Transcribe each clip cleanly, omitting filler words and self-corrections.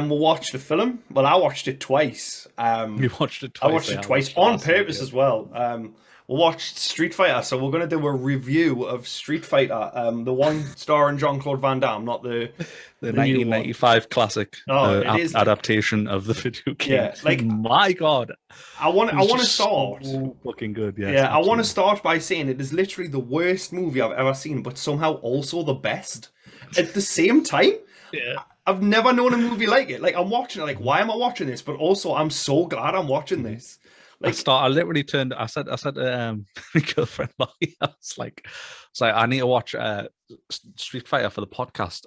we'll watch the film. Well, I watched it twice. You watched it I twice. watched Yeah, it I twice watched it on last night. purpose Yeah. as well. We watched Street Fighter, so we're gonna do a review of Street Fighter, the one starring Jean-Claude Van Damme, not the The new one. 1995 classic No, it is like, adaptation of the video game. yeah, like My God, it I was want to just start. so fucking good. Yes, Yeah, I want to absolutely. start by saying it is literally the worst movie I've ever seen, but somehow also the best at the same time. Yeah. I've never known a movie like it. Like I'm watching it, like why am I watching this? But also I'm so glad I'm watching Mhm. this. Like, I literally turned. I said to my girlfriend, Molly, I was like, I need to watch Street Fighter for the podcast.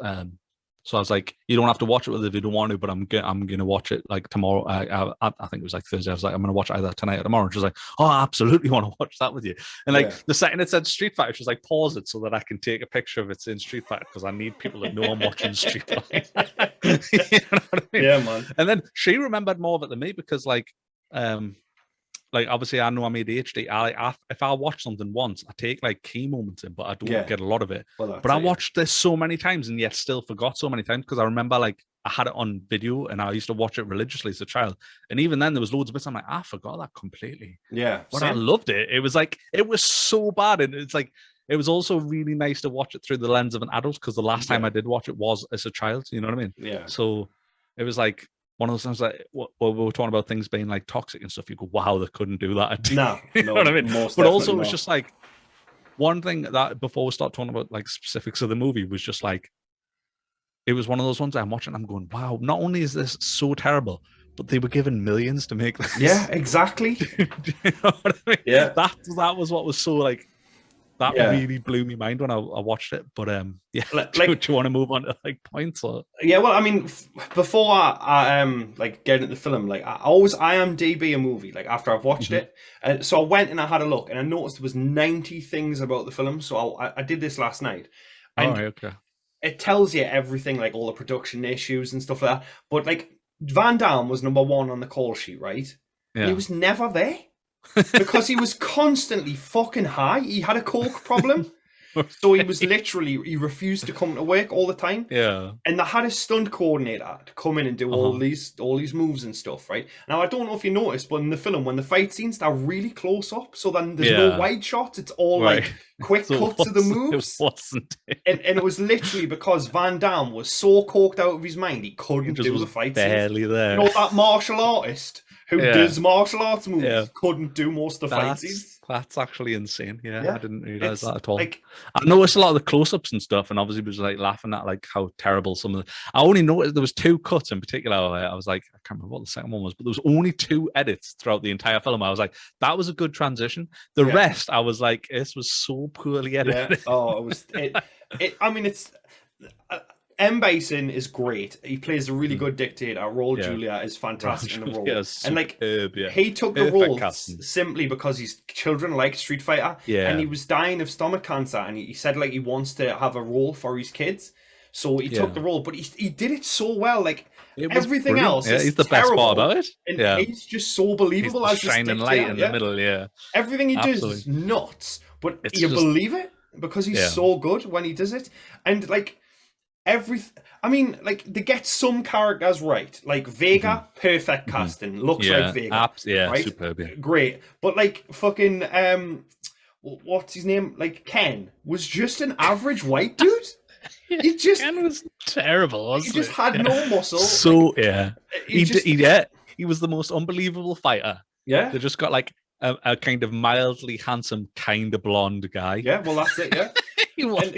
So I was like, you don't have to watch it if you don't want to, but I'm gonna watch it like tomorrow. I think it was like Thursday. I was like, I'm gonna watch it either tonight or tomorrow. And she was like, oh, I absolutely want to watch that with you. And like yeah, the second it said Street Fighter, she was like, pause it so that I can take a picture of it in Street Fighter because I need people to know I'm watching Street Fighter. You know what I mean? yeah, man. And then she remembered more of it than me because like obviously I know I'm ADHD. If I watch something once, I take like key moments in, but I don't Yeah, get a lot of it. well, But that's I it. Yeah, watched this so many times and yet still forgot so many times because I remember like I had it on video and I used to watch it religiously as a child. And even then there was loads of bits I'm like, I forgot that completely. yeah, But I same. loved it. It was like it was so bad. And it's like it was also really nice to watch it through the lens of an adult because the last time Yeah, I did watch it was as a child. You know what I mean? yeah. So it was like one of those things like we were talking about things being like toxic and stuff. You go, wow, they couldn't do that. No, You know no, what I mean? most But also, definitely it was not. just like one thing that before we start talking about like specifics of the movie was just like it was one of those ones I'm watching. I'm going, wow. Not only is this so terrible, but they were given millions to make Yeah, this. exactly. Do you know what I mean? Yeah, That was what was so like that yeah. really blew me mind when I watched it. But yeah, do Like you want to move on to like points or? yeah, well, I mean, before I like get into the film, like I always IMDb a movie like after I've watched Mhm. it, and so I went and I had a look, and I noticed there was 90 things about the film. So I did this last night, All and right, okay. it tells you everything, like all the production issues and stuff like that. But like Van Damme was number one on the call sheet, right? And he Yeah. was never there because he was constantly fucking high. He had a coke problem, so he was literally he refused to come to work all the time. Yeah. And they had a stunt coordinator to come in and do Uh-huh. all these moves and stuff, right? Now I don't know if you noticed, but in the film when the fight scenes they're really close up, so then there's no Yeah. wide shots. It's all Right. like quick So cuts of the it moves. wasn't And it was literally because Van Damme was so coked out of his mind he he couldn't just do was the fight scenes. barely You there. know that martial artist who Yeah. does martial arts Yeah. movies couldn't do most of the fight That's scenes. that's actually insane. Yeah, I Yeah, didn't realize it's that at all. like I noticed a lot of the close-ups and stuff, and obviously was like laughing at like how terrible some of the. I only noticed there was two cuts in particular. I was like, I can't remember what the second one was, but there was only two edits throughout the entire film. I was like, that was a good transition. The yeah. rest, I was like, this was so poorly Yeah. edited. Oh, it was it. I mean, it's uh, M. Bison is great. He plays a really Mhm. good dictator. Raul Yeah, Julia is fantastic in the role, yeah, and like superb. Yeah, he took the perfect role casting. simply because his children like Street Fighter, and Yeah, he was dying of stomach cancer, and he said like he wants to have a role for his kids, so he took yeah. the role. But he did it so well. Like It was everything brilliant. else Yeah, is he's the best part terrible, about it. and Yeah, he's just so he's believable the as this shining light dictator. in the Yeah, middle. Yeah, everything he does absolutely. is nuts, but It's you just believe it because he's yeah. so good when he does it. And like I mean, like they get some characters right. Like Mhm, Vega, perfect mhm. casting, looks Yeah, like Vega, yeah, right? superb. Yeah. Great. But like fucking what's his name? Like Ken was just an average white dude. Yeah, He just Ken was terrible, he wasn't just it? had Yeah. no muscle. Like So yeah, he just yeah, he was the most unbelievable fighter. yeah. They just got like a kind of mildly handsome, kind of blonde guy. Yeah, well that's it, yeah. And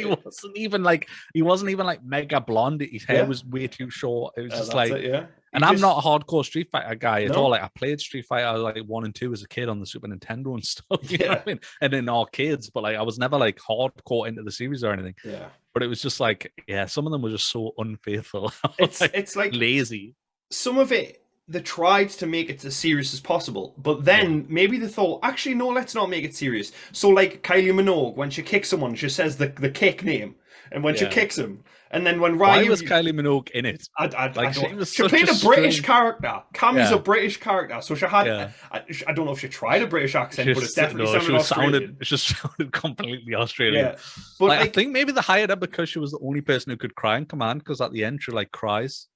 He wasn't even like mega blonde. His hair yeah, was way too short. It was just that's like, it, yeah. He and I'm just not a hardcore Street Fighter guy at all. no. Like I played Street Fighter like 1 and 2 as a kid on the Super Nintendo and stuff. You know Yeah. what I mean? And in arcades, but like I was never like hardcore into the series or anything. Yeah. But it was just like, yeah, some of them were just so unfaithful, like, It's like lazy. some of it they tried to make it as serious as possible, but Yeah, then maybe they thought, actually, no, let's not make it serious. So, like Kylie Minogue, when she kicks someone, she says the kick name, and when she yeah. kicks him, and then when Why Ryu, was Kylie Minogue in it? I Like she don't. was She such played a a British strange. character. Cammy's a Yeah, British character, so she had. yeah. I don't know if she tried a British accent, but it Just definitely no, she sounded was Australian. it just sounded completely Australian. Yeah, but Like I like think maybe they hired her because she was the only person who could cry in command. Because at the end she like cries.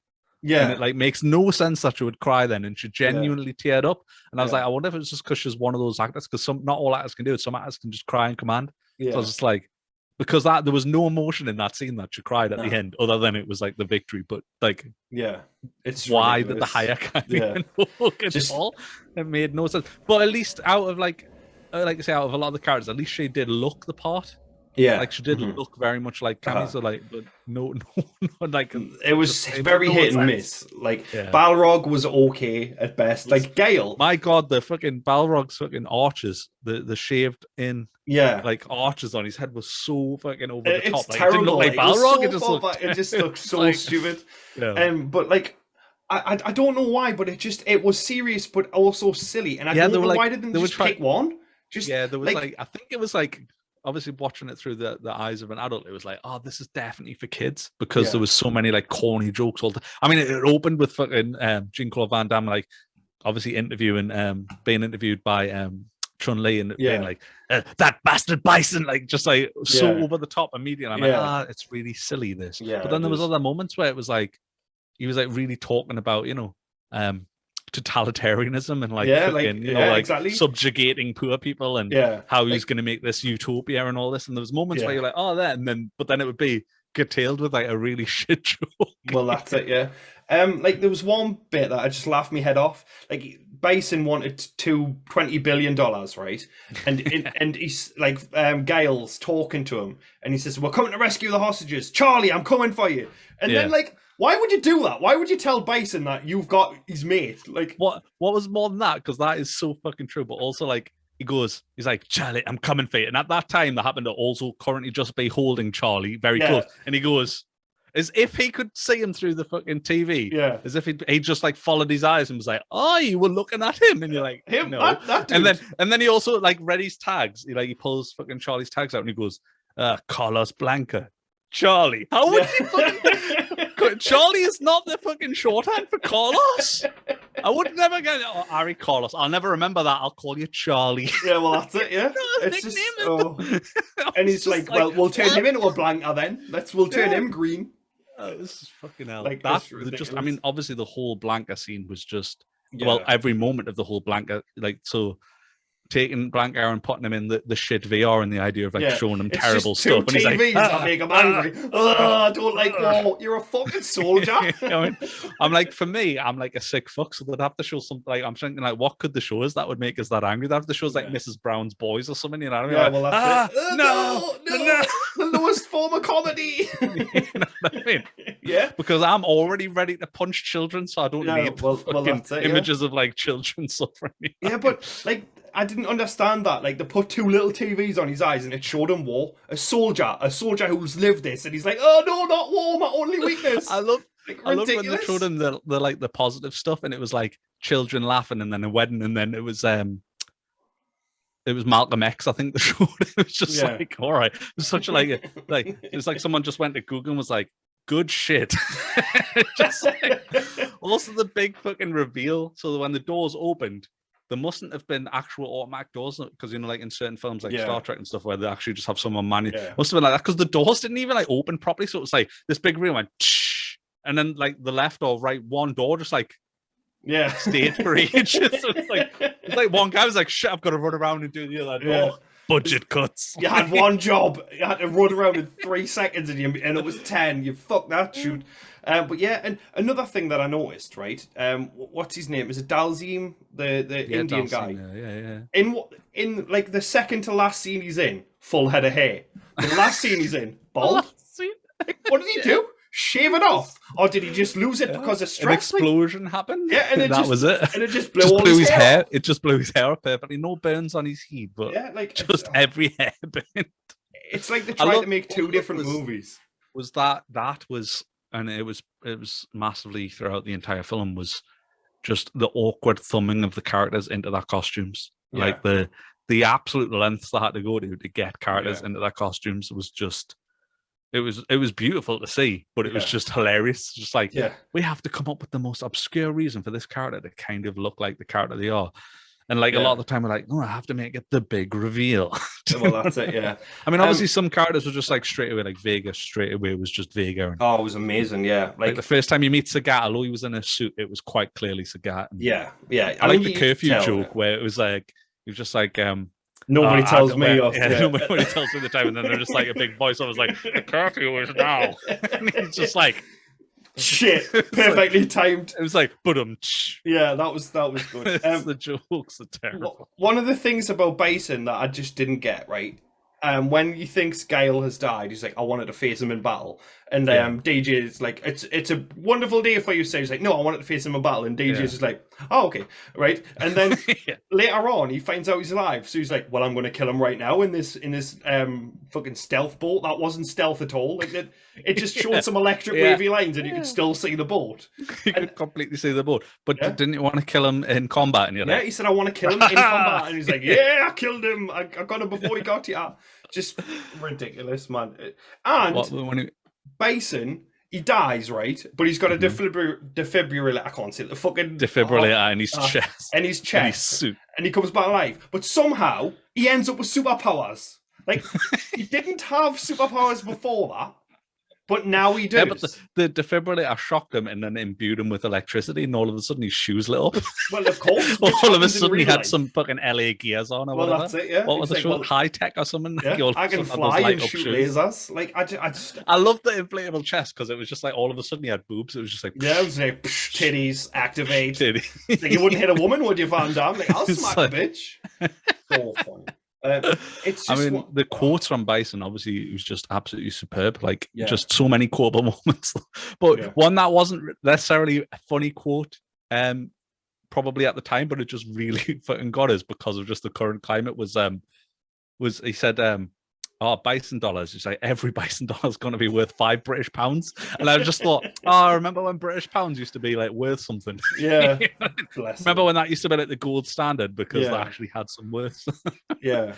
And it like makes no sense that she would cry then, and she genuinely teared up. And I was like, I wonder if it's just because she's one of those actors, because not all actors can do it. Some actors can just cry in command. So I was just like, because there was no emotion in that scene that she cried at the end, other than it was like the victory. But like, it's why ridiculous. did the higher kind of all? It made no sense. But at least out of like I say, out of a lot of the characters, at least she did look the part. Yeah, like she did look very much like Cammy. So like, but no, like it was very hit and miss. Like Balrog was okay at best. Like Gale, my god, the fucking Balrog's fucking arches, the shaved in like arches on his head was so fucking over the top. It's terrible. It didn't look like Balrog. It just looked so stupid. But like, I don't know why, but it was serious, but also silly. And I don't know why didn't they just pick one? There was like I think it was like, obviously watching it through the eyes of an adult, it was like, oh, this is definitely for kids, because there was so many like corny jokes all the time. I mean, it opened with fucking Jean-Claude Van Damme, like obviously being interviewed by Chun-Li, and being like, that bastard bison, like just like so over the top immediately. I'm like, it's really silly this. But then there was other moments where it was like, he was like really talking about, totalitarianism and like subjugating poor people, and how he's going to make this utopia and all this. And there was moments where you're like, oh, that, but then it would be curtailed with like a really shit joke. Well, that's it. Like there was one bit that I just laughed my head off. Like Bison wanted $20 billion, right? And he's like, Gale's talking to him, and he says, "We're coming to rescue the hostages, Charlie. I'm coming for you." And then like, why would you do that? Why would you tell Bison that you've got his mate? Like, what was more than that? Because that is so fucking true. But also, like, he's like, "Charlie, I'm coming for you." And at that time, that happened to also currently just be holding Charlie very close. And he goes, as if he could see him through the fucking TV. As if he just like followed his eyes and was like, "Oh, you were looking at him," and you're like, him, no. That dude. And then he also like read his tags. He pulls fucking Charlie's tags out and he goes, "Carlos Blanca, Charlie." How would you fucking... Charlie is not the fucking shorthand for Carlos. I would never get Harry Carlos. I'll never remember that. I'll call you Charlie. Yeah, well, that's it. Yeah, it's just, and he's like, "Well, we'll turn him into a Blanca then. We'll turn him green." Oh, this is fucking hell. Like, that just, I mean, obviously the whole Blanca scene was just well, every moment of the whole Blanca, like so. Taking Blanca and putting him in the shit VR, and the idea of like showing him terrible stuff. And he's like, that make him angry. I don't like war. You're a fucking soldier. I'm like, for me, I'm like a sick fuck. So they'd have to show something. Like, I'm thinking, like, what could the show is that would make us that angry? They'd have to show us like Mrs. Brown's Boys or something. You know what I mean? Well, that's it. No, the lowest form of comedy. You know what I mean? Yeah, because I'm already ready to punch children, so I don't need images of like children suffering. Yeah, but like, I didn't understand that. Like, they put two little TVs on his eyes and it showed him war. A soldier who's lived this, and he's like, "Oh no, not war, my only weakness." I love when they showed him the like the positive stuff, and it was like children laughing, and then a wedding, and then it was Malcolm X, I think, the show. It was just like, all right, it's such a like it's like someone just went to Google and was like, "Good shit." Just like, also the big fucking reveal. So when the doors opened, there mustn't have been actual automatic doors, because like in certain films like Star Trek and stuff where they actually just have someone manually. Must have been like that, because the doors didn't even like open properly. So it was like this big room went, and then like the left or right one door just like stayed for ages. So it's like one guy was like, "Shit, I've got to run around and do the other door." Budget cuts. You had one job. You had to run around in 3 seconds, and it was 10. You fuck that shoot. But yeah, and another thing that I noticed, right? What's his name? Is it Dalzim, the Indian guy? In like the second to last scene he's in, full head of hair. The last scene he's in, bald. What did he do? Shave it off, or did he just lose it because of stress? An explosion happened. Yeah, and that was it. And it just blew his hair. It just blew his hair up perfectly. No burns on his head, but just every hair burn. It's like they tried to make two different movies. And it was massively throughout the entire film, was just the awkward thumbing of the characters into their costumes. Like the absolute lengths they had to go to get characters into their costumes was just, it was beautiful to see, but it was just hilarious. Just like, we have to come up with the most obscure reason for this character to kind of look like the character they are. And like a lot of the time, we're like, no, I have to make it the big reveal. Well, that's it. Yeah. I mean, obviously, some characters were just like straight away, like Vega straight away was just Vega. Oh, it was amazing. Yeah. Like the first time you meet Sagat, although he was in a suit, it was quite clearly Sagat. Yeah. I like the curfew joke where it was like, he was just like, nobody tells me. Nobody tells me the time, and then they're just like a big voice. I was like, the curfew is now. And he's just like, shit, perfectly timed. It was like, yeah, that was good. The jokes are terrible. One of the things about Bison that I just didn't get, right? When he thinks Gale has died, he's like, I wanted to face him in battle. And DJ is like, it's a wonderful day for you. So he's like, no, I wanted to face him in battle. And DJ is just like, oh, okay, right. And then later on, he finds out he's alive. So he's like, well, I'm going to kill him right now in this fucking stealth boat. That wasn't stealth at all. Like it just showed some electric wavy lines, and you could still see the boat. You could completely see the boat. But didn't you want to kill him in combat? And you're like, he said, I want to kill him in combat. And he's like, yeah, I killed him. I got him before he got here. Just ridiculous, man. And Bison, he dies, right? But he's got a defibrillator. I can't say it. The fucking defibrillator in his chest. And his chest. And his suit. And he comes back alive. But somehow he ends up with superpowers. Like he didn't have superpowers before that. But now he does. Yeah, but the defibrillator shocked him and then imbued him with electricity, and all of a sudden his shoes lit up. Well, of course. All of a sudden he had some fucking LA gears on or whatever. That's it, yeah. What was the show? High Tech or something? Yeah, I can fly and shoot lasers. Like, I love the inflatable chest because it was just like all of a sudden he had boobs. It was just like... Yeah, it was like, titties, activate. Titties. Like, you wouldn't hit a woman, would you, Van Damme? Like, I'll smack a bitch. So funny. It's just, I mean, the quotes from Bison, obviously, it was just absolutely superb. Like, just so many quotable moments. But one that wasn't necessarily a funny quote, probably at the time, but it just really fucking got us because of just the current climate. Was he said, oh, bison dollars. It's like every bison dollar is going to be worth £5 British. And I just thought, oh, I remember when British pounds used to be like worth something. Yeah. Remember when that used to be like the gold standard because they actually had some worth. Yeah.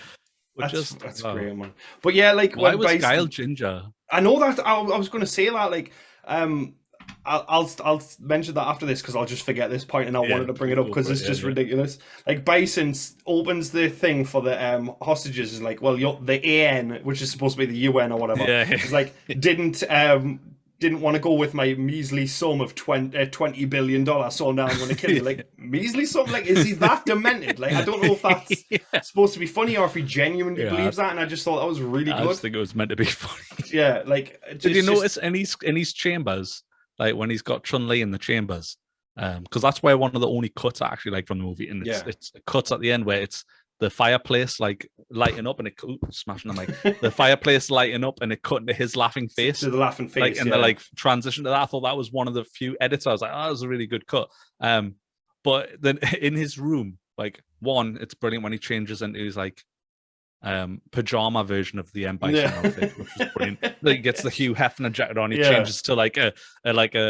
That's great, man. But yeah, like why was Guile ginger? I know that. I was going to say that, like, I'll mention that after this because I'll just forget this point and I wanted to bring it up because it's just ridiculous. Like Bison opens the thing for the hostages is like, well, the AN, which is supposed to be the UN or whatever, is like didn't want to go with my measly sum of $20 billion, so now I'm going to kill you. Like, measly sum? Like, is he that demented? Like, I don't know if that's supposed to be funny or if he genuinely believes that, and I just thought that was really good. I just think it was meant to be funny. Yeah, like... Did you notice in his chambers, like when he's got Chun-Li in the chambers, because that's where one of the only cuts I actually like from the movie, and it's cuts at the end where it's the fireplace like lighting up and it smashing the mic. The fireplace lighting up and it cut into his laughing face. To the laughing face, like, and the like transition to that. I thought that was one of the few edits. I was like, oh, that was a really good cut. But then in his room, like it's brilliant when he changes into his like pajama version of the Bison outfit, which was brilliant. Like, he gets the Hugh Hefner jacket on. He changes to like a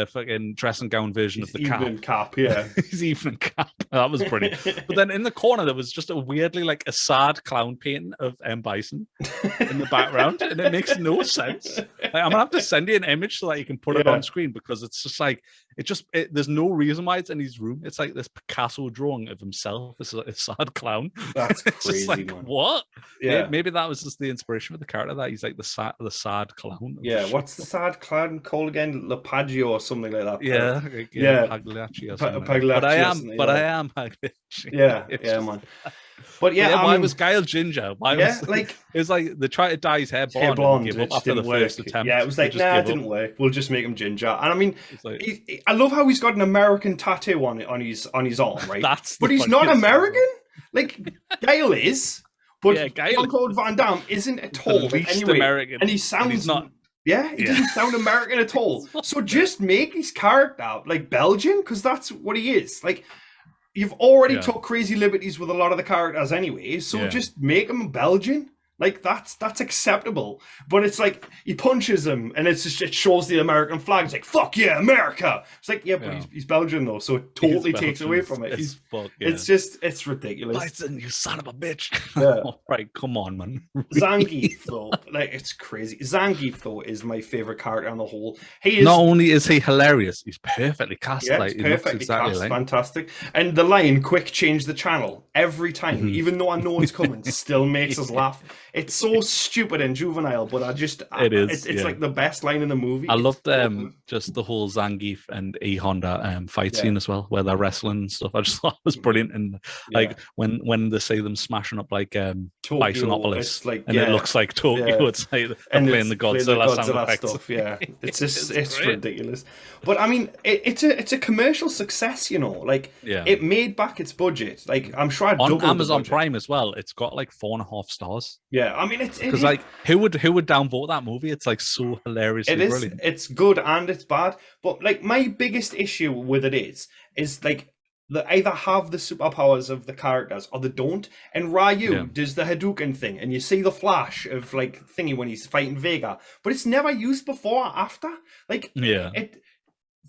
fucking dressing gown version of the cap. Yeah, his evening cap. That was brilliant. But then in the corner there was just a weirdly like a sad clown painting of Bison in the background, and it makes no sense. Like, I'm gonna have to send you an image so that you can put it on screen because it's just like there's no reason why it's in his room. It's like this Picasso drawing of himself. It's like a sad clown. That's crazy. It's just like, man. What? Yeah, maybe that was just the inspiration for the character, that he's like the sad clown. Yeah, what's the sad clown called again? Lepaggio or something like that. Yeah. Pagliacci or something. Pagliacci but I am Pagliacci. Yeah, man. But why was Guile ginger? It was like they tried to dye his hair blonde and give up after the first attempt. Yeah, it was like, nah, it didn't work. We'll just make him ginger. And I mean, I love how he's got an American tattoo on his arm, right? But he's not American. Like Guile is. But Jean-Claude Van Damme isn't at all. American. And he sounds not. Yeah, he doesn't sound American at all. So just make his character like Belgian, because that's what he is. Like, you've already took crazy liberties with a lot of the characters anyway, so just make him Belgian. Like that's acceptable. But it's like he punches him, and it's just it shows the American flag. It's like fuck yeah, America. It's like yeah, but he's Belgian though, so it totally takes away from it. It's just it's ridiculous. Bison, you son of a bitch. Yeah. Right, come on, man. Zangief though, like it's crazy. Zangief though is my favorite character on the whole. He is not only is he hilarious, he's perfectly cast. Yeah, like perfectly exactly cast, like fantastic. And the line "quick change the channel" every time, even though I know it's coming, still makes us laugh. It's so stupid and juvenile, but it's like the best line in the movie. I loved just the whole Zangief and E Honda fight scene as well, where they're wrestling and stuff. I just thought it was brilliant. And like when they see them smashing up like Bisonopolis, like, and it looks like Tokyo, it's like they're playing the Godzilla sound effects. Stuff. Yeah, it's just it's ridiculous. But I mean, it's a commercial success, you know. Like it made back its budget. Like I'm sure on Amazon Prime as well. It's got like 4.5 stars. Yeah, I mean it's because like who would downvote that movie? It's like so hilarious. It is. Brilliant. It's good and it's bad. But like my biggest issue with it is like they either have the superpowers of the characters or they don't. And Ryu does the Hadouken thing, and you see the flash of like thingy when he's fighting Vega, but it's never used before or after. Like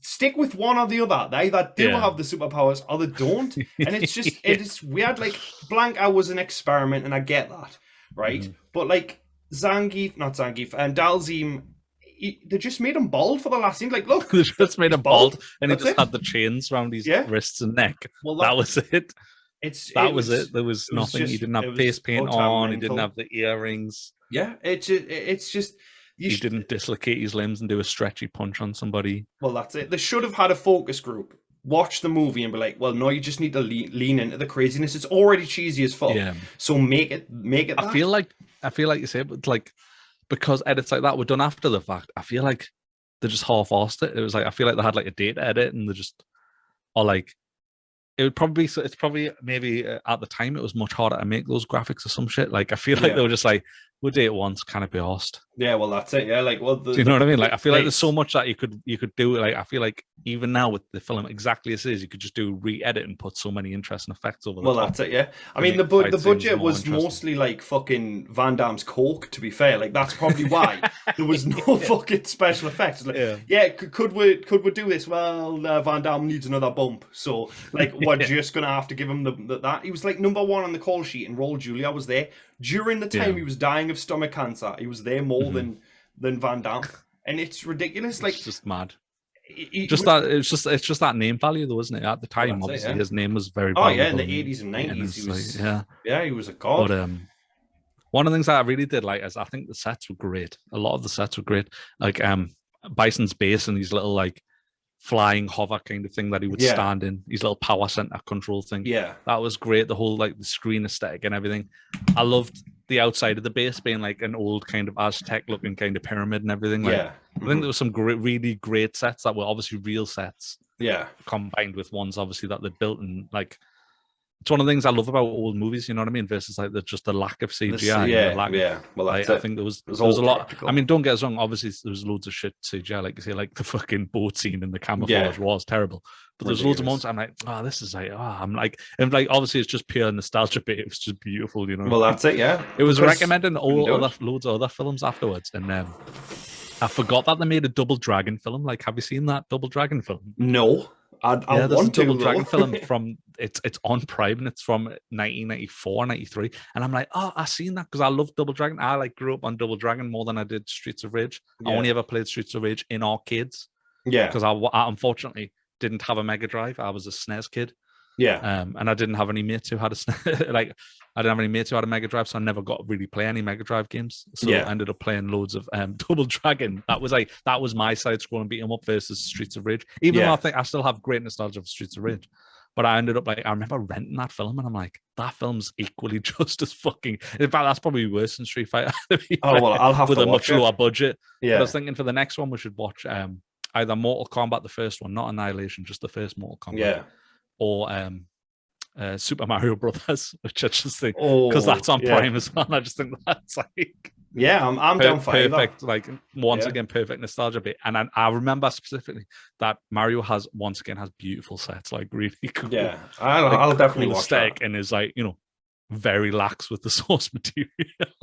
stick with one or the other. They either do have the superpowers or they don't. And it's just it's weird. Like Blanca was an experiment, and I get that, right? But like Zangief and Dalzim, they just made him bald for the last scene. Like, look, they just made him bald, and he just had the chains around his wrists and neck. Well, that was it. That was it. There was nothing. He didn't have face paint on. He didn't have the earrings. Yeah, it's just. He didn't dislocate his limbs and do a stretchy punch on somebody. Well, that's it. They should have had a focus group, watch the movie, and be like, "Well, no, you just need to lean into the craziness. It's already cheesy as fuck. Yeah. So make it. I feel like you say, but like because edits like that were done after the fact, I feel like they just half-assed it. It was like I feel like they had like a data edit, and they just or like. It would probably it's probably maybe at the time it was much harder to make those graphics or some shit. Like I feel like they were just like we'll do it once, kind of be asked. Yeah, well that's it. Yeah, like well, do you know what I mean? Like I feel like there's so much that you could do. Like I feel like even now with the film exactly as it is, you could just do re-edit and put so many interesting effects over. Well, that's it. Yeah, I mean the budget was mostly like fucking Van Damme's coke. To be fair, like that's probably why there was no fucking special effects. Like, could we do this? Well, Van Damme needs another bump, so like we're just gonna have to give him that. He was like number 1 on the call sheet, and Raul Julia was there during the time he was dying of stomach cancer. He was there more than Van Damme, and it's ridiculous. Like it's just mad. It's just that name value though, isn't it? At the time, obviously, his name was very. Oh yeah, in the 80s and 90s, he was. He was a god. But one of the things that I really did like is I think the sets were great. A lot of the sets were great. Like Bison's base and his little like flying hover kind of thing that he would stand in, his little power center control thing. Yeah, that was great. The whole like the screen aesthetic and everything. I loved the outside of the base being like an old kind of Aztec looking kind of pyramid and everything. Like, I think there was some really great sets that were obviously real sets. Yeah, combined with ones obviously that they built, and like it's one of the things I love about old movies, you know what I mean? Versus like just the lack of CGI. Well, I think there was a lot. Practical. I mean, don't get us wrong. Obviously, there was loads of shit CGI, like you say, like the fucking boat scene and the camouflage was terrible. But there's loads of moments I'm like, oh, this is like, I'm like, and like obviously it's just pure nostalgia, but it was just beautiful, you know. Well, that's it, yeah. It was recommending loads of other films afterwards, and I forgot that they made a Double Dragon film. Like, have you seen that Double Dragon film? No. I there's a Double Dragon film from it's on Prime, and it's from 1994, 93, and I'm like, oh, I seen that because I love Double Dragon. I like grew up on Double Dragon more than I did Streets of Rage. I only ever played Streets of Rage in arcades. Yeah, because I unfortunately didn't have a Mega Drive. I was a SNES kid. Yeah, and I didn't have any mates who had a like I didn't have any mates who had a Mega Drive, so I never got to really play any Mega Drive games. So I ended up playing loads of Double Dragon. That was my side scrolling beat 'em up versus Streets of Rage. Even though I think I still have great nostalgia for Streets of Rage, but I ended up like I remember renting that film, and I'm like, that film's equally just as fucking. In fact, that's probably worse than Street Fighter. I'll have with to a much lower budget. Yeah, but I was thinking for the next one we should watch either Mortal Kombat, the first one, not Annihilation, just the first Mortal Kombat, or Super Mario Brothers, which I just think because that's on Prime as well. I just think that's like I'm down for perfect. Like once again, perfect nostalgia bit. And I remember specifically that Mario has beautiful sets, like really cool. Yeah, I'll definitely watch that. And is like very lax with the source material.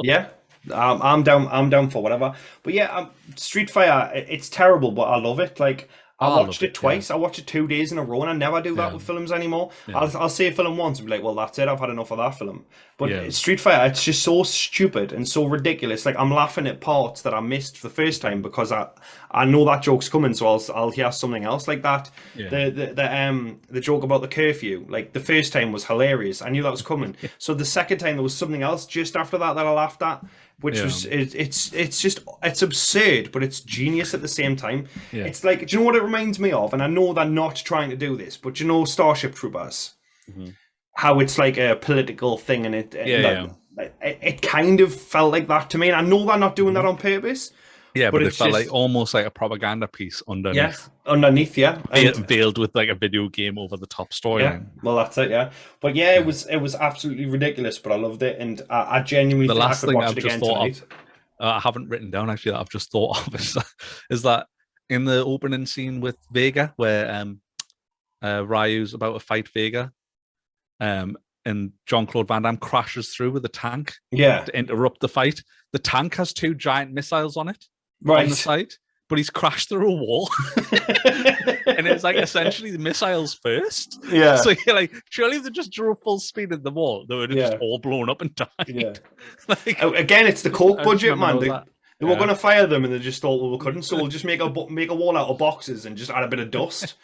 Yeah. I'm down for whatever. But yeah, Street Fighter, it's terrible, but I love it. Like, I watched it twice. Yeah. I watched it 2 days in a row, and I never do that with films anymore. Yeah. I'll see a film once and be like, well, that's it. I've had enough of that film. But Street Fighter, it's just so stupid and so ridiculous. Like, I'm laughing at parts that I missed the first time because I know that joke's coming, so I'll hear something else like that. Yeah. The joke about the curfew, like the first time was hilarious. I knew that was coming. So the second time there was something else just after that I laughed at. Which was it's absurd, but it's genius at the same time. Yeah. It's like, do you know what it reminds me of? And I know they're not trying to do this, but you know Starship Troopers, how it's like a political thing, and it kind of felt like that to me. And I know they're not doing that on purpose. Yeah, but it felt like almost like a propaganda piece underneath. Yeah, underneath, veiled with like a video game over the top storyline. Yeah, well, that's it. Yeah, but it was absolutely ridiculous, but I loved it, and I genuinely think I could watch it again tonight. I haven't written down actually that I've just thought of is that in the opening scene with Vega, where Ryu's about to fight Vega, and Jean-Claude Van Damme crashes through with a tank to interrupt the fight. The tank has 2 giant missiles on it. On the side, but he's crashed through a wall. And it's like essentially the missiles first. Yeah. So you're like, surely if they just drove full speed at the wall, they would have just all blown up and died. Yeah. Like, again, it's the Coke budget, man. They were going to fire them, and they just thought, well, we couldn't, so we'll just make a wall out of boxes and just add a bit of dust.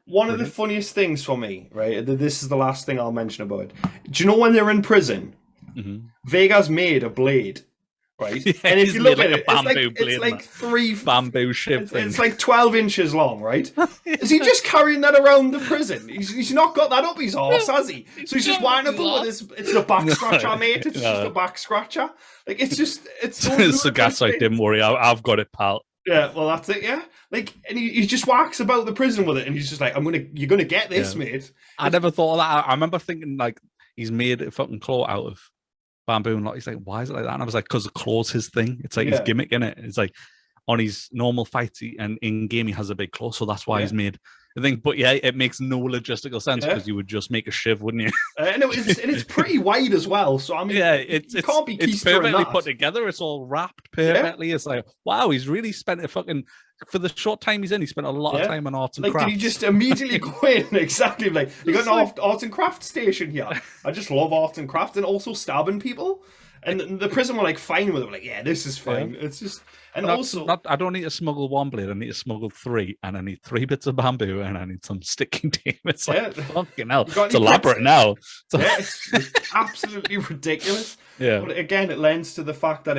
One of the funniest things for me, right? This is the last thing I'll mention about it. Do you know when they're in prison? Vega's made a blade. Right, and if you look at it, it's like 3 bamboo ship. It's like 12 inches long, right? Is he just carrying that around the prison? He's not got that up his arse, has he? So he's just winding up with his. It's a back scratcher, mate. It's just a back scratcher. Like it's so. It's the gas. Like, didn't worry, I've got it, pal. Yeah, well, that's it. Yeah, like, and he just whacks about the prison with it, and he's just like, you're gonna get this, mate. I never thought of that. I remember thinking like he's made a fucking claw out of bamboo, and he's like, why is it like that? And I was like, because the claw's his thing. It's like his gimmick in it. It's like on his normal fights and in game he has a big claw, so that's why he's made a thing. But it makes no logistical sense because you would just make a shiv, wouldn't you? And it's pretty wide as well. So I mean, it's perfectly put together. It's all wrapped perfectly. It's like, wow, he's really spent a fucking. For the short time he's in, he spent a lot of time on arts and crafts. Did he just immediately go in? Exactly. Like, you got an arts and crafts station here. I just love arts and crafts, and also stabbing people. And the prison were like fine with it. Like, yeah, this is fine. Yeah. It's just, and I don't need to smuggle 1 blade. I need to smuggle 3, and I need 3 bits of bamboo, and I need some sticking tape. It's like fucking hell. It's elaborate now. It's absolutely ridiculous. Yeah. But again, it lends to the fact that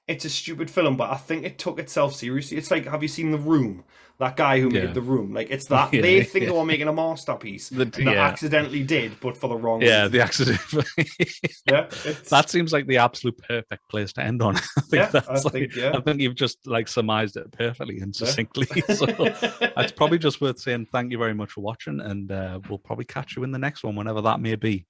it's a stupid film, but I think it took itself seriously. It's like, have you seen The Room? That guy who made The Room. Like, it's that. They think they were making a masterpiece. They accidentally did, but for the wrong reason. The accident. That seems like the absolute perfect place to end on. I think you've just like surmised it perfectly and succinctly. So it's probably just worth saying thank you very much for watching, and we'll probably catch you in the next one, whenever that may be.